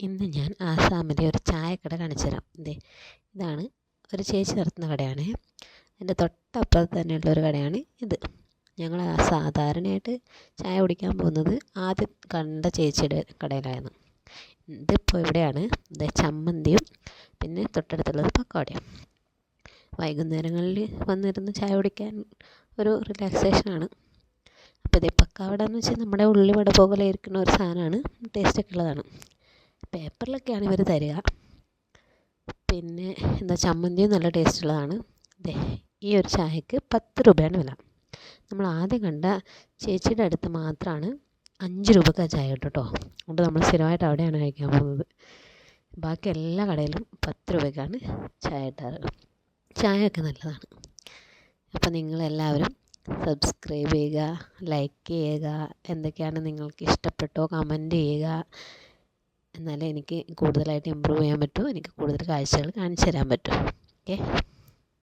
ഇന്ന് ഞാൻ ആസാമിലെ ഒരു ചായക്കട കാണിച്ചു തരാം. ഇതാണ് ഒരു ചേച്ചി നടത്തുന്ന കടയാണ്. എൻ്റെ തൊട്ടപ്പുറത്ത് തന്നെയുള്ള ഒരു കടയാണ് ഇത്. ഞങ്ങൾ സാധാരണയായിട്ട് ചായ കുടിക്കാൻ പോകുന്നത് ആദ്യം കണ്ട ചേച്ചിയുടെ കടയിലായിരുന്നു. ഇതിപ്പോൾ ഇവിടെയാണ്. ചമ്മന്തിയും പിന്നെ തൊട്ടടുത്തുള്ളത് പക്കോടയും. വൈകുന്നേരങ്ങളിൽ വന്നിരുന്ന് ചായ കുടിക്കാൻ ഒരു റിലാക്സേഷനാണ്. അപ്പോൾ പക്കാവട എന്ന് വെച്ചാൽ നമ്മുടെ ഉള്ളിവട പോലെ ഇരിക്കുന്ന ഒരു സാധനമാണ്. ടേസ്റ്റൊക്കെ ഉള്ളതാണ്. പേപ്പറിലൊക്കെയാണ് ഇവർ തരിക. പിന്നെ ചമ്മന്തിയും നല്ല ടേസ്റ്റുള്ളതാണ്. ഈ ഒരു ചായക്ക് 10 രൂപയാണ് വില. നമ്മൾ ആദ്യം കണ്ട ചേച്ചിയുടെ അടുത്ത് മാത്രമാണ് 5 രൂപയ്ക്ക് ചായ കിട്ടും കേട്ടോ. അതുകൊണ്ട് നമ്മൾ സ്ഥിരമായിട്ട് അവിടെയാണ് കഴിക്കാൻ പോകുന്നത്. ബാക്കി എല്ലാ കടയിലും 10 രൂപയ്ക്കാണ് ചായ കിട്ടാറ്. ചായയൊക്കെ നല്ലതാണ്. അപ്പോൾ നിങ്ങളെല്ലാവരും സബ്സ്ക്രൈബ് ചെയ്യുക, ലൈക്ക് ചെയ്യുക, എന്തൊക്കെയാണ് നിങ്ങൾക്ക് ഇഷ്ടപ്പെട്ടോ കമൻറ്റ് ചെയ്യുക. എന്നാലേ എനിക്ക് കൂടുതലായിട്ട് ഇമ്പ്രൂവ് ചെയ്യാൻ പറ്റൂ, എനിക്ക് കൂടുതൽ കാഴ്ചകൾ കാണിച്ചു തരാൻ പറ്റും. ഓക്കെ.